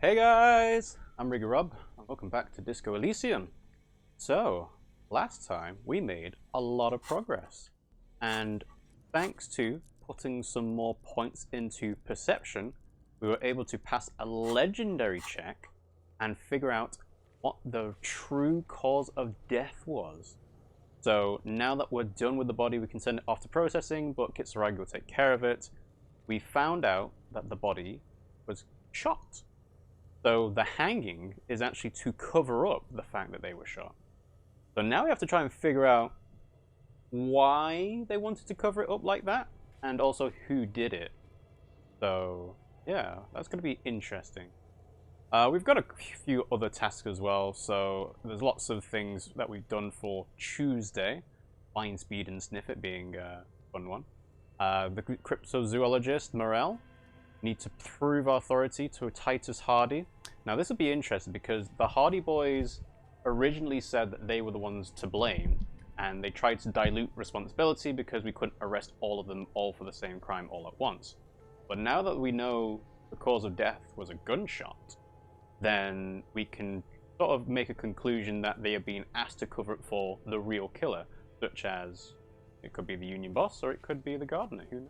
Hey guys, I'm RiggyRob, and welcome back to Disco Elysium. So, last time we made a lot of progress, and thanks to putting some more points into perception, we were able to pass a legendary check and figure out what the true cause of death was. So now that we're done with the body, we can send it off to processing, but Kitsuragi will take care of it. We found out that the body was shot. So the hanging is actually to cover up the fact that they were shot. So now we have to try and figure out why they wanted to cover it up like that, and also who did it. So yeah, that's going to be interesting. We've got a few other tasks as well, so there's lots of things that we've done for Tuesday. Find, speed, and sniff it being a fun one. The cryptozoologist, Morel, need to prove authority to Titus Hardy. Now this would be interesting because the Hardy boys originally said that they were the ones to blame, and they tried to dilute responsibility because we couldn't arrest all of them all for the same crime all at once. But now that we know the cause of death was a gunshot, then we can sort of make a conclusion that they are being asked to cover it for the real killer, such as it could be the union boss or it could be the gardener, who knows.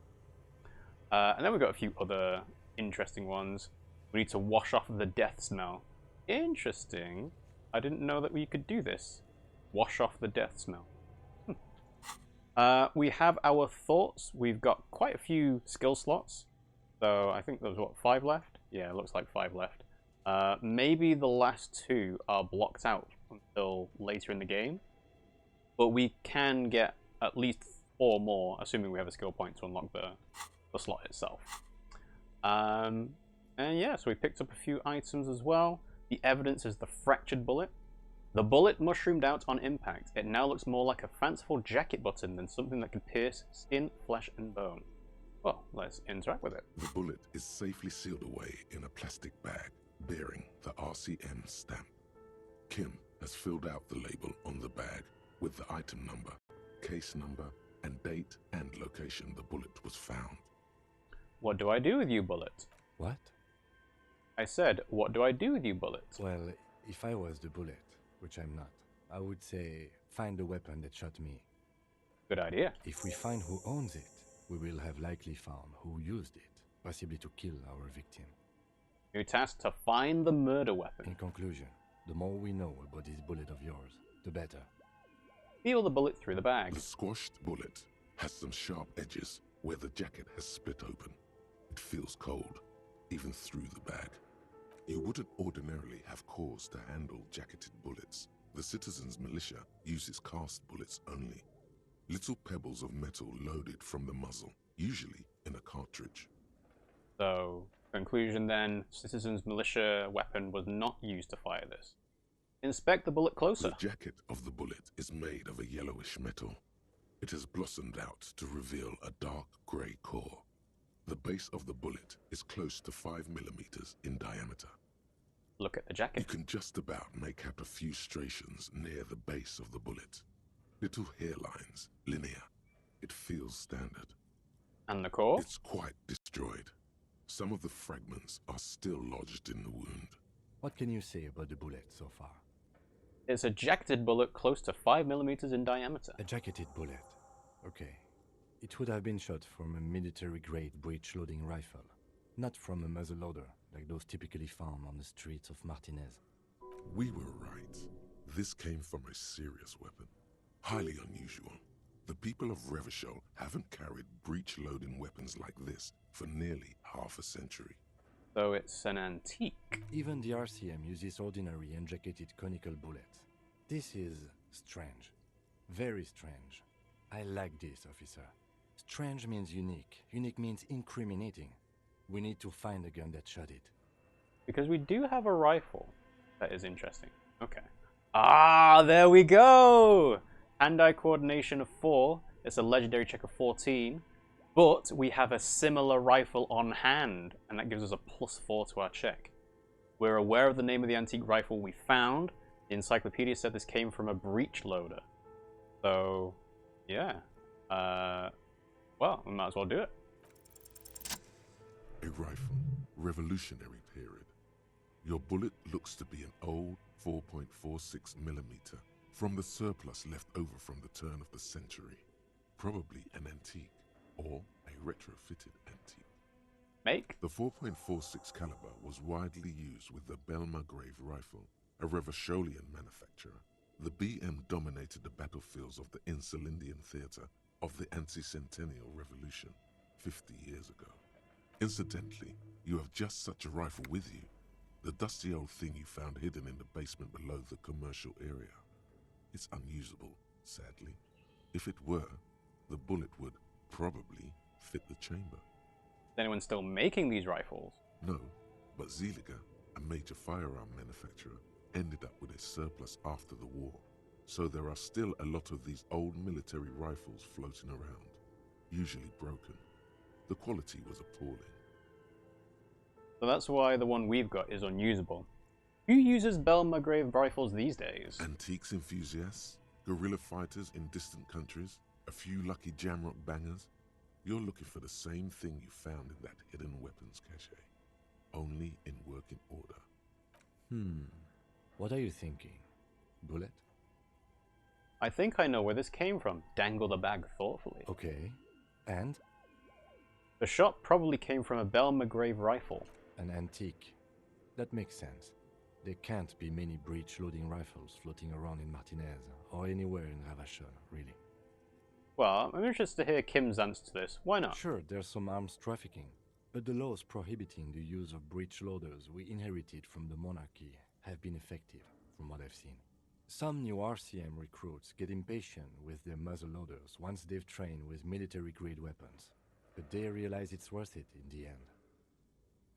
And then we've got a few other interesting ones. We need to wash off the death smell. Interesting. I didn't know that we could do this. Wash off the death smell. We have our thoughts. We've got quite a few skill slots. So I think there's, what, 5 left? Yeah, it looks like 5 left. Maybe the last 2 are blocked out until later in the game. But we can get at least 4 more, assuming we have a skill point to unlock the slot itself. And yeah, so we picked up a few items as well. The evidence is the fractured bullet. The bullet mushroomed out on impact. It now looks more like a fanciful jacket button than something that can pierce skin, flesh, and bone. Well, let's interact with it. The bullet is safely sealed away in a plastic bag bearing the RCM stamp. Kim has filled out the label on the bag with the item number, case number, and date and location the bullet was found. What do I do with you, Bullet? What? I said, what do I do with you, Bullet? Well, if I was the bullet, which I'm not, I would say, find the weapon that shot me. Good idea. If we find who owns it, we will have likely found who used it, possibly to kill our victim. New task to find the murder weapon. In conclusion, the more we know about this bullet of yours, the better. Feel the bullet through the bag. The squashed bullet has some sharp edges where the jacket has split open. It feels cold, even through the bag. You wouldn't ordinarily have cause to handle jacketed bullets. The citizens' militia uses cast bullets only. Little pebbles of metal loaded from the muzzle, usually in a cartridge. So, conclusion then, Citizen's militia weapon was not used to fire this. Inspect the bullet closer. The jacket of the bullet is made of a yellowish metal. It has blossomed out to reveal a dark grey core. The base of the bullet is close to 5 millimeters in diameter. Look at the jacket. You can just about make out a few striations near the base of the bullet. Little hairlines, linear. It feels standard. And the core? It's quite destroyed. Some of the fragments are still lodged in the wound. What can you say about the bullet so far? It's a jacketed bullet close to 5 millimeters in diameter. A jacketed bullet. Okay. It would have been shot from a military-grade breech-loading rifle, not from a muzzleloader like those typically found on the streets of Martinez. We were right. This came from a serious weapon. Highly unusual. The people of Revachol haven't carried breech-loading weapons like this for nearly half a century. So it's an antique. Even the RCM uses ordinary unjacketed conical bullets. This is strange. Very strange. I like this, officer. Strange means unique. Unique means incriminating. We need to find the gun that shot it. Because we do have a rifle. That is interesting. Okay. Ah, there we go! Hand-eye coordination of 4. It's a legendary check of 14. But we have a similar rifle on hand, and that gives us a +4 to our check. We're aware of the name of the antique rifle we found. The encyclopedia said this came from a breech loader. So, yeah. Well, we might as well do it. A rifle, Revolutionary period. Your bullet looks to be an old 4.46mm from the surplus left over from the turn of the century. Probably an antique or a retrofitted antique. Make? The 4.46 caliber was widely used with the Belmargrave rifle, a Revacholian manufacturer. The BM dominated the battlefields of the Insulindian theater of the anti-centennial revolution 50 years ago. Incidentally, you have just such a rifle with you. The dusty old thing you found hidden in the basement below the commercial area. It's unusable, sadly. If it were, the bullet would probably fit the chamber. Is anyone still making these rifles? No, but Zeliger, a major firearm manufacturer, ended up with a surplus after the war. So there are still a lot of these old military rifles floating around, usually broken. The quality was appalling. So that's why the one we've got is unusable. Who uses Belmargrave rifles these days? Antiques enthusiasts, guerrilla fighters in distant countries, a few lucky jamrock bangers. You're looking for the same thing you found in that hidden weapons cache, only in working order. What are you thinking? Bullet? I think I know where this came from. Dangle the bag thoughtfully. Okay. And? The shot probably came from a Belmargrave rifle. An antique. That makes sense. There can't be many breech-loading rifles floating around in Martinez, or anywhere in Revachol, really. Well, I'm interested to hear Kim's answer to this. Why not? Sure, there's some arms trafficking, but the laws prohibiting the use of breech loaders we inherited from the monarchy have been effective, from what I've seen. Some new RCM recruits get impatient with their muzzle loaders once they've trained with military-grade weapons, but they realize it's worth it in the end.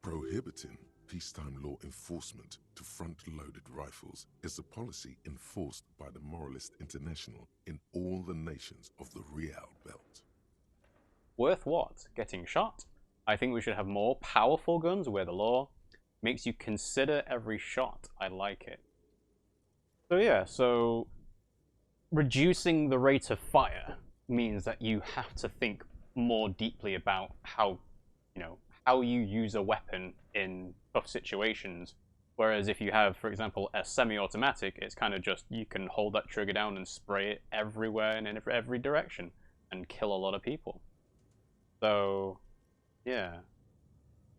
Prohibiting peacetime law enforcement to front-loaded rifles is a policy enforced by the Moralist International in all the nations of the Real Belt. Worth what? Getting shot? I think we should have more powerful guns where the law makes you consider every shot. I like it. So yeah, so reducing the rate of fire means that you have to think more deeply about how, how you use a weapon in tough situations. Whereas if you have, for example, a semi-automatic, it's kind of just, you can hold that trigger down and spray it everywhere and in every direction and kill a lot of people. So, yeah.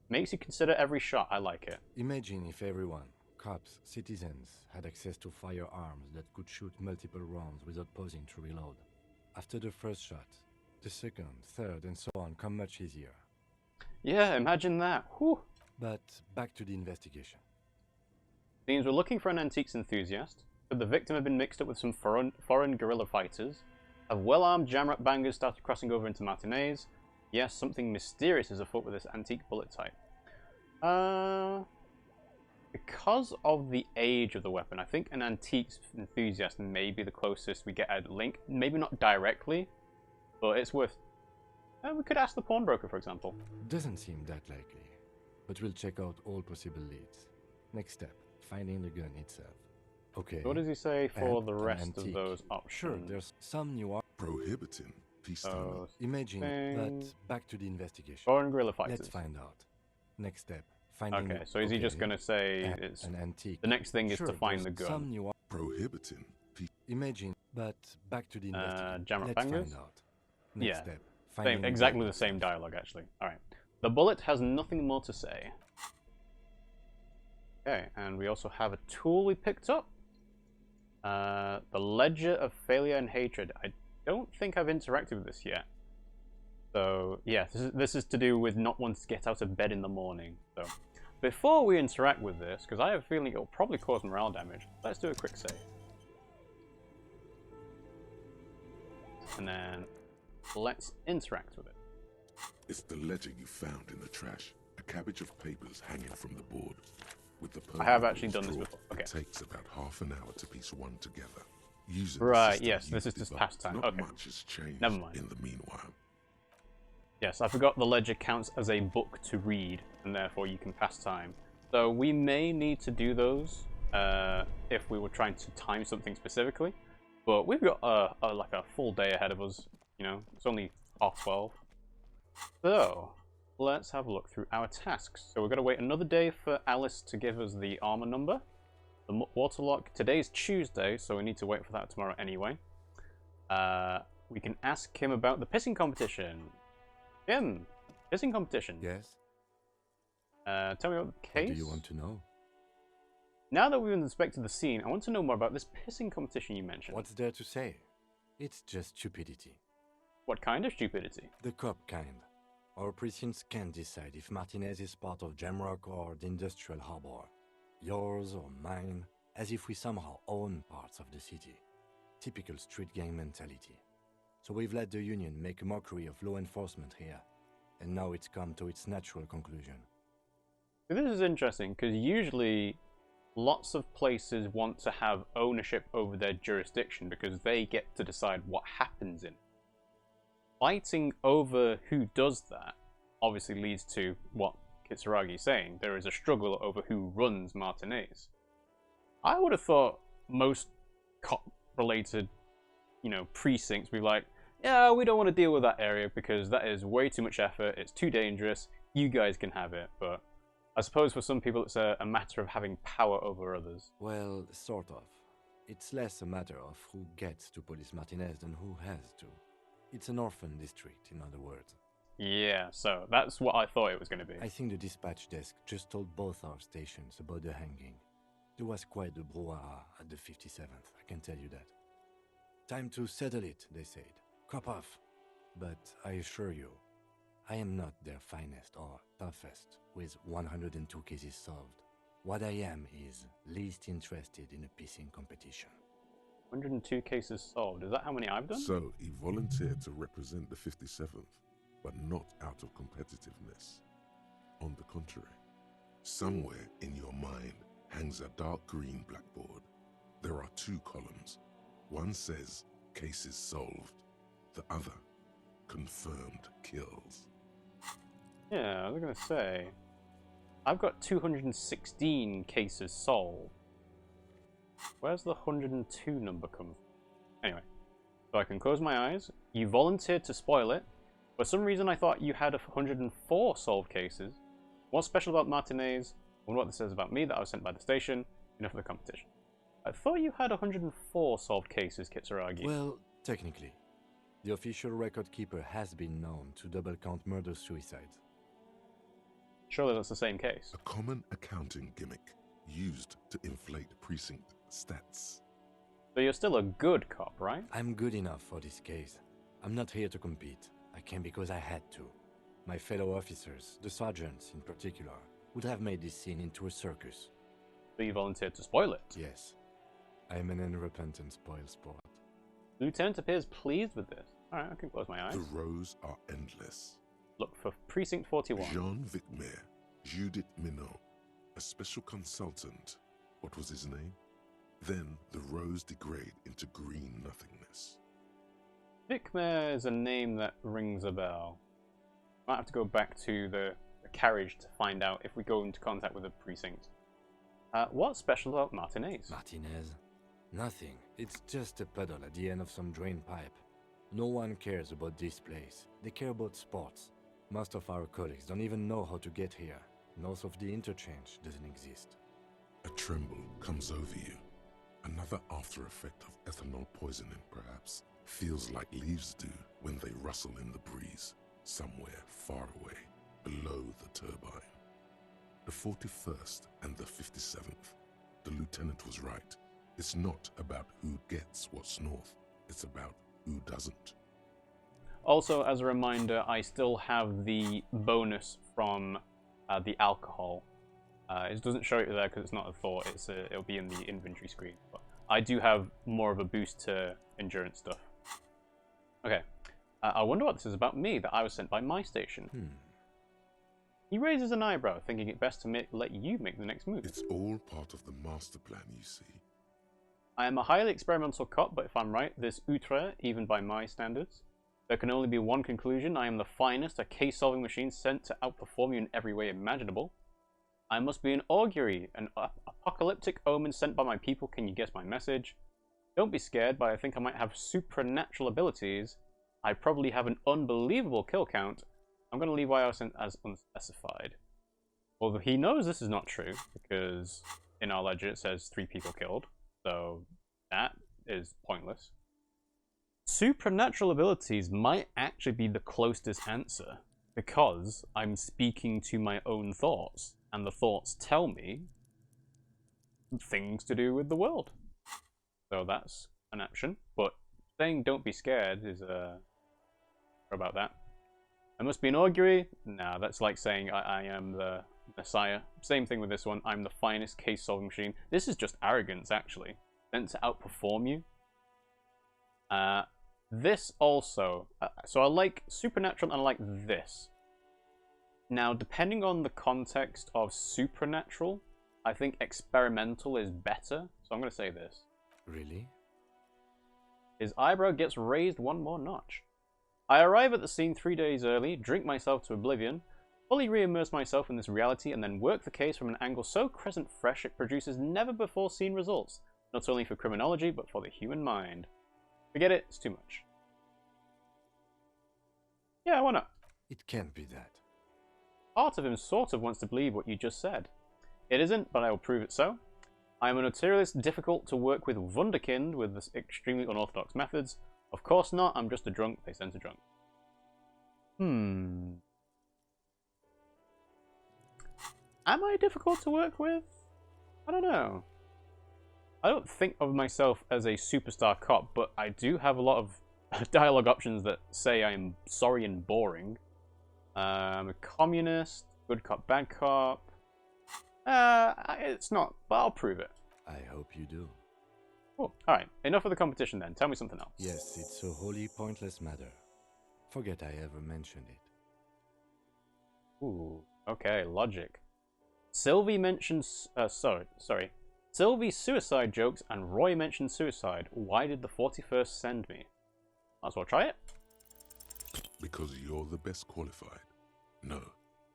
Makes you consider every shot. I like it. Imagine if everyone, cops, citizens, had access to firearms that could shoot multiple rounds without pausing to reload. After the first shot, the second, third, and so on come much easier. Yeah, imagine that. Whew. But back to the investigation. Means we're looking for an antiques enthusiast. Could the victim have been mixed up with some foreign guerrilla fighters? Have well-armed jamrock bangers started crossing over into Martinez? Yes, something mysterious is afoot with this antique bullet type. Because of the age of the weapon, I think an antiques enthusiast may be the closest we get a link. Maybe not directly, but it's worth... we could ask the pawnbroker, for example. Doesn't seem that likely, but we'll check out all possible leads. Next step, finding the gun itself. Okay. So what does he say for And the an rest of antique. those options? Sure, there's some new... Prohibiting peacetime. Imagine, thing. but back to the investigation. Foreign guerrilla fighters. Let's find out. Next step, finding... Okay, so is he just going to say it's... an antique? The next thing is Sure, to find the there's gun. Some new... Prohibiting Imagine, but back to the investigation. jamrock Let's bangers? find out. Next Yeah. step, Same, finding exactly gun the same itself. dialogue, actually. Alright. The bullet has nothing more to say. Okay, and we also have a tool we picked up. The Ledger of Failure and Hatred. I don't think I've interacted with this yet. So, yeah, this is to do with not wanting to get out of bed in the morning. So, before we interact with this, because I have a feeling it'll probably cause morale damage, let's do a quick save. And then, let's interact with it. It's the ledger you found in the trash. A cabbage of papers hanging from the board. With the I have permanent actually done this drawer, before. Okay. It takes about half an hour to piece one together. Using Right, the system yes, you this is just developed, pastime. Not Okay. much has changed Never mind. in the meanwhile. Yes, I forgot the ledger counts as a book to read, and therefore you can pass time. So we may need to do those if we were trying to time something specifically. But we've got like a full day ahead of us. It's only 12:30. So let's have a look through our tasks. So we've got to wait another day for Alice to give us the armor number. The waterlock, today's Tuesday, so we need to wait for that tomorrow anyway. We can ask Kim about the pissing competition. Kim, pissing competition. Yes? Tell me about the case. What do you want to know? Now that we've inspected the scene, I want to know more about this pissing competition you mentioned. What's there to say? It's just stupidity. What kind of stupidity? The cop kind. Our precincts can't decide if Martinez is part of Jamrock or the Industrial Harbor. Yours or mine, as if we somehow own parts of the city. Typical street gang mentality. So we've let the Union make a mockery of law enforcement here. And now it's come to its natural conclusion. This is interesting, because usually lots of places want to have ownership over their jurisdiction because they get to decide what happens in it. Fighting over who does that obviously leads to what Kitsuragi is saying. There is a struggle over who runs Martinez. I would have thought most cop-related, precincts would be like, yeah, we don't want to deal with that area because that is way too much effort, it's too dangerous, you guys can have it. But I suppose for some people it's a matter of having power over others. Well, sort of. It's less a matter of who gets to police Martinez than who has to. It's an orphan district, in other words. Yeah, so that's what I thought it was going to be. I think the dispatch desk just told both our stations about the hanging. There was quite the brouhaha at the 57th, I can tell you that. Time to settle it, they said. Cop off. But I assure you, I am not their finest or toughest with 102 cases solved. What I am is least interested in a pissing competition. 102 cases solved. Is that how many I've done? So he volunteered to represent the 57th, but not out of competitiveness. On the contrary, somewhere in your mind hangs a dark green blackboard. There are two columns. One says cases solved, the other confirmed kills. Yeah, I was going to say, I've got 216 cases solved. Where's the 102 number come from? Anyway, so I can close my eyes. You volunteered to spoil it. For some reason I thought you had 104 solved cases. What's special about Martinez? I wonder what this says about me that I was sent by the station. Enough of the competition. I thought you had 104 solved cases, Kitsuragi. Well, technically. The official record keeper has been known to double count murder-suicides. Surely that's the same case. A common accounting gimmick used to inflate precinct stats. So you're still a good cop, right? I'm good enough for this case. I'm not here to compete. I came because I had to. My fellow officers, the sergeants in particular, would have made this scene into a circus. So you volunteered to spoil it? Yes. I am an unrepentant spoil sport. The lieutenant appears pleased with this. Alright, I can close my eyes. The rows are endless. Look for Precinct 41. Jean Vicmer, Judith Minot, a special consultant. What was his name? Then the rows degrade into green nothingness. Vicmer is a name that rings a bell. Might have to go back to the carriage to find out if we go into contact with the precinct. What's special about Martinez? Martinez? Nothing. It's just a puddle at the end of some drain pipe. No one cares about this place. They care about sports. Most of our colleagues don't even know how to get here. North of the interchange doesn't exist. A tremble comes over you. Another after effect of ethanol poisoning, perhaps. Feels like leaves do when they rustle in the breeze, somewhere far away, below the turbine. The 41st and the 57th. The lieutenant was right. It's not about who gets what's north. It's about who doesn't. Also, as a reminder, I still have the bonus from the alcohol. It doesn't show it there because it's not a thought. It'll be in the inventory screen. But I do have more of a boost to endurance stuff. Okay. I wonder what this is about me that I was sent by my station. He raises an eyebrow, thinking it best to let you make the next move. It's all part of the master plan, you see. I am a highly experimental cop, but if I'm right, this outre, even by my standards. There can only be one conclusion. I am the finest, a case-solving machine sent to outperform you in every way imaginable. I must be an augury, an apocalyptic omen sent by my people. Can you guess my message? Don't be scared, but I think I might have supernatural abilities. I probably have an unbelievable kill count. I'm going to leave YR as unspecified. Although he knows this is not true, because in our ledger it says 3 people killed, so that is pointless. Supernatural abilities might actually be the closest answer, because I'm speaking to my own thoughts, and the thoughts tell me things to do with the world. So that's an option, but saying don't be scared is about that. I must be an augury? Nah, that's like saying I am the Messiah. Same thing with this one. I'm the finest case-solving machine. This is just arrogance, actually. Meant to outperform you. This also. So I like supernatural and I like this. Now, depending on the context of supernatural, I think experimental is better. So I'm going to say this. Really? His eyebrow gets raised one more notch. I arrive at the scene 3 days early, drink myself to oblivion, fully re-immerse myself in this reality, and then work the case from an angle so crescent fresh it produces never-before-seen results, not only for criminology, but for the human mind. Forget it, it's too much. Yeah, why not? It can't be that. Part of him sort of wants to believe what you just said. It isn't, but I will prove it so. I am a notorious difficult to work with wunderkind with this extremely unorthodox methods. Of course not, I'm just a drunk they sent a drunk. Am I difficult to work with? I don't know. I don't think of myself as a superstar cop, but I do have a lot of dialogue options that say I'm sorry and boring. I'm a communist, good cop, bad cop. It's not, but I'll prove it. I hope you do. Cool. Alright, enough of the competition then. Tell me something else. Yes, it's a wholly pointless matter. Forget I ever mentioned it. Ooh, okay, logic. Sylvie mentions... sorry. Sylvie suicide jokes and Roy mentioned suicide. Why did the 41st send me? Might as well try it. Because you're the best qualified. No,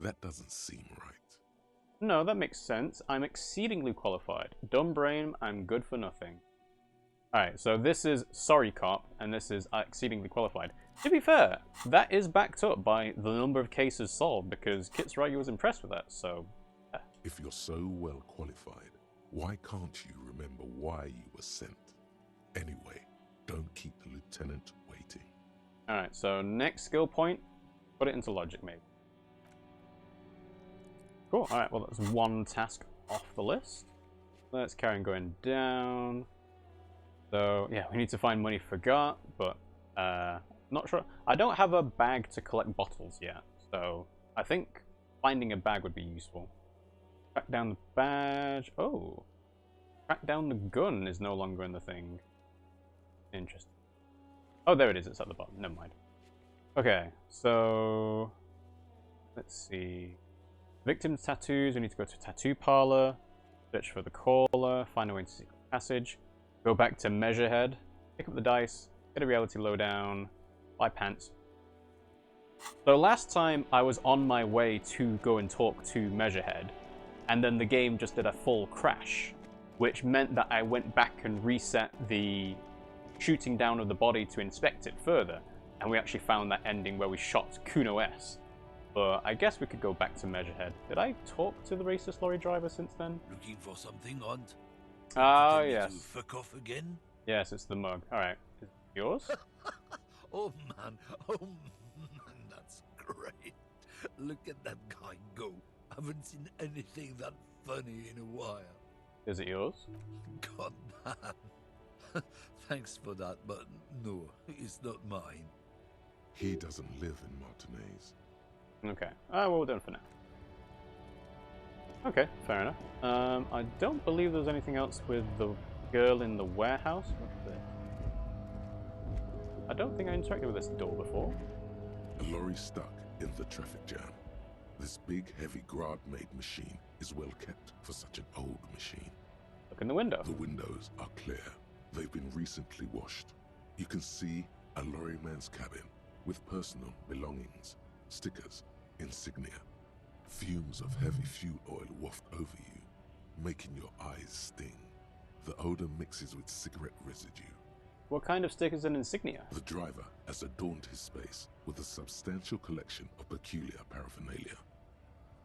that doesn't seem right. No, that makes sense. I'm exceedingly qualified. Dumb brain, I'm good for nothing. Alright, so this is Sorry Cop, and this is exceedingly qualified. To be fair, that is backed up by the number of cases solved, because Kitsuragi was impressed with that, so... Yeah. If you're so well qualified, why can't you remember why you were sent? Anyway, don't keep the lieutenant waiting. Alright, so next skill point, put it into logic, maybe. Cool, alright, well that's one task off the list. Let's carry on going down. So, yeah, we need to find money forgot, but not sure. I don't have a bag to collect bottles yet, so I think finding a bag would be useful. Track down the badge. Oh, track down the gun is no longer in the thing. Interesting. Oh, there it is. It's at the bottom. Never mind. Okay, so let's see. Victim's tattoos. We need to go to a tattoo parlor. Search for the caller. Find a way into secret passage. Go back to Measurehead. Pick up the dice. Get a reality lowdown. Buy pants. So last time I was on my way to go and talk to Measurehead, and then the game just did a full crash, which meant that I went back and reset the shooting down of the body to inspect it further, and we actually found that ending where we shot Kuno S. But I guess we could go back to Measurehead. Did I talk to the racist lorry driver since then? Looking for something, Aunt? Oh, Tell me yes. to fuck off again? Yes, it's the mug. Alright. Is it yours? Oh man, that's great. Look at that guy go. Haven't seen anything that funny in a while. Is it yours? God damn. Thanks for that, but no, it's not mine. He doesn't live in Martinez. Okay. Well, we're done for now. Okay, fair enough. I don't believe there's anything else with the girl in the warehouse. What's this? I don't think I interacted with this door before. A lorry stuck in the traffic jam. This big, heavy Grad-made machine is well kept for such an old machine. Look in the window. The windows are clear. They've been recently washed. You can see a lorryman's cabin with personal belongings, stickers, insignia. Fumes of heavy fuel oil waft over you, making your eyes sting. The odor mixes with cigarette residue. What kind of stickers and insignia? The driver has adorned his space with a substantial collection of peculiar paraphernalia.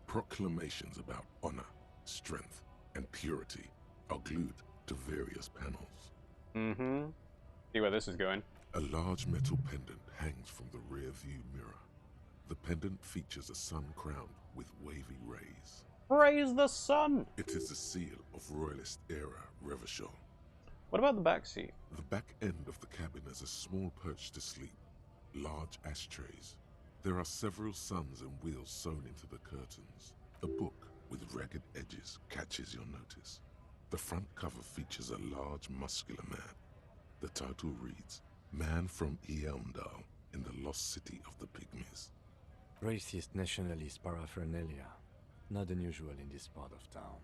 Proclamations about honor, strength, and purity are glued to various panels. Mm-hmm. See where this is going. A large metal pendant hangs from the rear view mirror. The pendant features a sun crowned with wavy rays. Praise the sun! It is the seal of Royalist era Revachol. What about the back seat? The back end of the cabin has a small perch to sleep, large ashtrays. There are several suns and wheels sewn into the curtains. A book with ragged edges catches your notice. The front cover features a large, muscular man. The title reads, Man from Eelmdal in the lost city of the Pygmies. Racist nationalist paraphernalia. Not unusual in this part of town.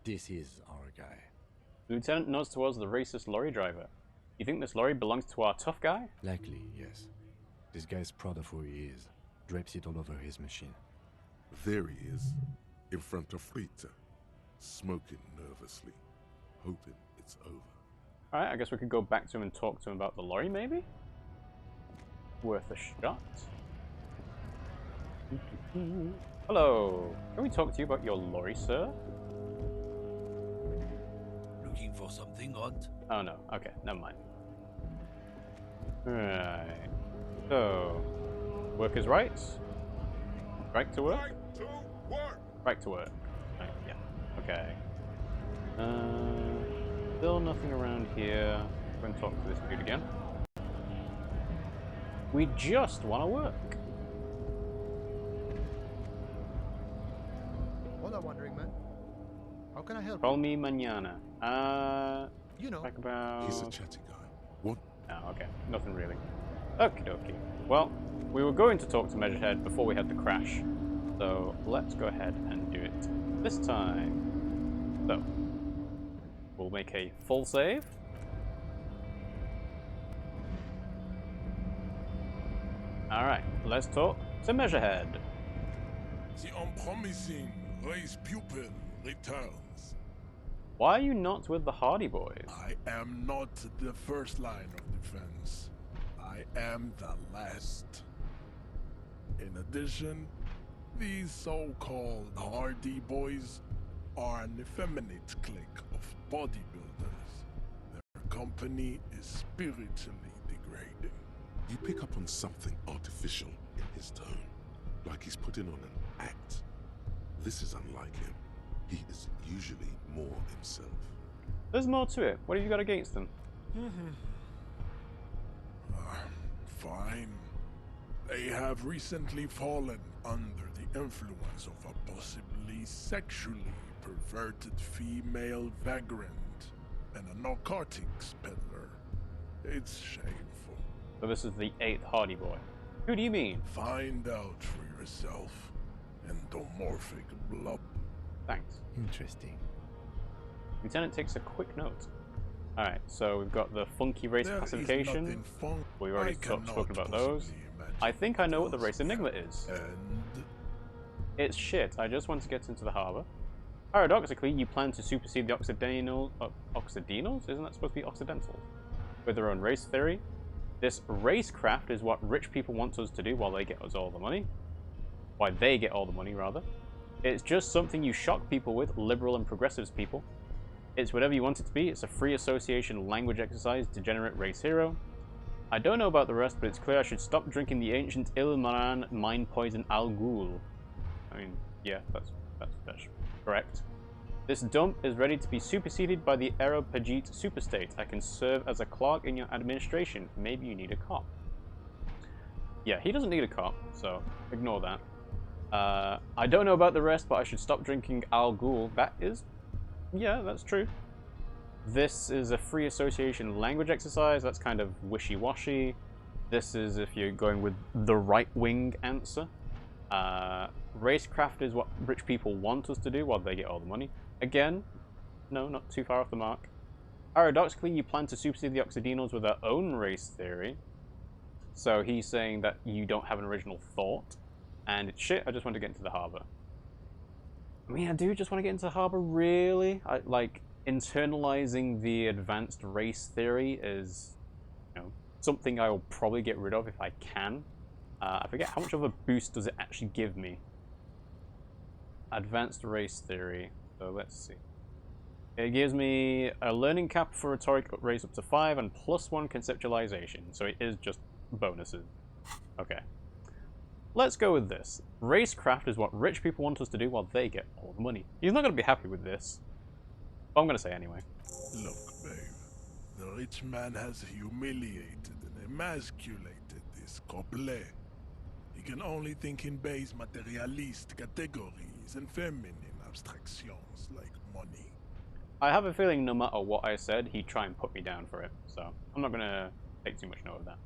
This is our guy. The lieutenant nods towards the racist lorry driver. You think this lorry belongs to our tough guy? Likely, yes. This guy's proud of who he is. Drapes it all over his machine. There he is, in front of Rita, smoking nervously, hoping it's over. Alright, I guess we could go back to him and talk to him about the lorry, maybe? Worth a shot. Hello. Can we talk to you about your lorry, sir? Looking for something odd? Oh no, okay, never mind. Right. So, work is right. Right to work? Right to work! Right to work. Right, yeah, okay. Still nothing around here. I'm going to talk to this dude again. We just want to work. Hola, wandering man. How can I help Call me mañana. you? You know. Talk about... He's a chatty guy. What? Oh, okay. Nothing really. Okie dokie. Well, we were going to talk to Measurehead before we had the crash. So, let's go ahead and do it this time. So, we'll make a full save. Alright, let's talk to Measurehead. The unpromising race pupil returns. Why are you not with the Hardy Boys? I am not the first line of defense. I am the last. In addition, these so-called Hardy Boys are an effeminate clique of bodybuilders. Their company is spiritually degrading. You pick up on something artificial in his tone, like he's putting on an act. This is unlike him. He is usually more himself. There's more to it. What have you got against them? Fine. They have recently fallen under the influence of a possibly sexually perverted female vagrant and a narcotics peddler. It's shameful. So this is the 8th Hardy Boy. Who do you mean? Find out for yourself, endomorphic blob. Thanks. Interesting. Lieutenant takes a quick note. Alright, so we've got the funky race There is classification. nothing fun We've already I cannot spoken about those. possibly imagine I think I know what the else race enigma is. And It's shit. I just want to get into the harbour. Paradoxically, you plan to supersede the Occidental... Occidentals? Isn't that supposed to be Occidentals? With their own race theory. This racecraft is what rich people want us to do while they get us all the money. Why they get all the money, rather. It's just something you shock people with, liberal and progressives people. It's whatever you want it to be. It's a free association language exercise, degenerate race hero. I don't know about the rest, but it's clear I should stop drinking the ancient Ilmaran mind poison Al Ghul. I mean, yeah, that's correct. This dump is ready to be superseded by the Aeropagite superstate. I can serve as a clerk in your administration. Maybe you need a cop. Yeah, he doesn't need a cop, so ignore that. I don't know about the rest, but I should stop drinking Al Ghul. That is... yeah, that's true. This is a free association language exercise. That's kind of wishy-washy. This is if you're going with the right-wing answer. Racecraft is what rich people want us to do while they get all the money. Again, no, not too far off the mark. Paradoxically, you plan to supersede the Occidentals with their own race theory. So he's saying that you don't have an original thought. And it's shit, I just want to get into the harbour. I mean, I do just want to get into the harbour, really? Like, internalizing the advanced race theory is you know, something I will probably get rid of if I can. I forget how much of a boost does it actually give me. Advanced race theory. So let's see. It gives me a learning cap for rhetoric raised up to 5 and +1 conceptualization. So it is just bonuses. Okay. Let's go with this. Racecraft is what rich people want us to do while they get all the money. He's not going to be happy with this. But I'm going to say anyway. Look, babe. The rich man has humiliated and emasculated this couple. He can only think in base materialist categories and feminine abstractions like money. I have a feeling no matter what I said, he'd try and put me down for it. So I'm not going to take too much note of that.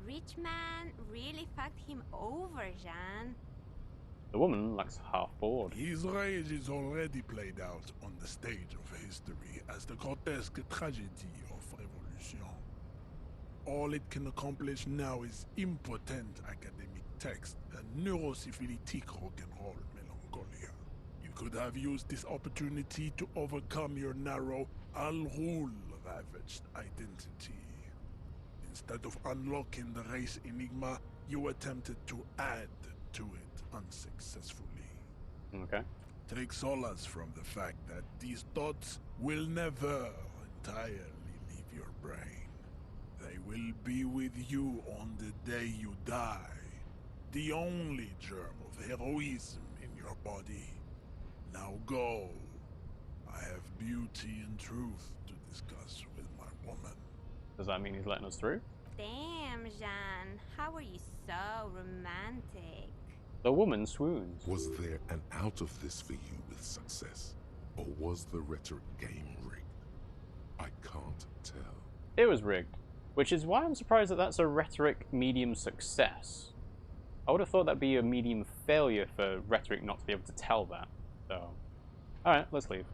Rich man really fucked him over, Jean. The woman looks half bored. His rage is already played out on the stage of history as the grotesque tragedy of revolution. All it can accomplish now is impotent academic text and neurosyphilitic rock and roll melancholia. You could have used this opportunity to overcome your narrow, Al-Ghul ravaged identity. Instead of unlocking the race enigma, you attempted to add to it unsuccessfully. Okay. Take solace from the fact that these thoughts will never entirely leave your brain. They will be with you on the day you die. The only germ of heroism in your body. Now go. I have beauty and truth to discuss with my woman. Does that mean he's letting us through? Damn, Jean. How are you so romantic? The woman swoons. Was there an out of this for you with success? Or was the rhetoric game rigged? I can't tell. It was rigged. Which is why I'm surprised that that's a rhetoric medium success. I would have thought that'd be a medium failure for rhetoric not to be able to tell that. So, alright, let's leave.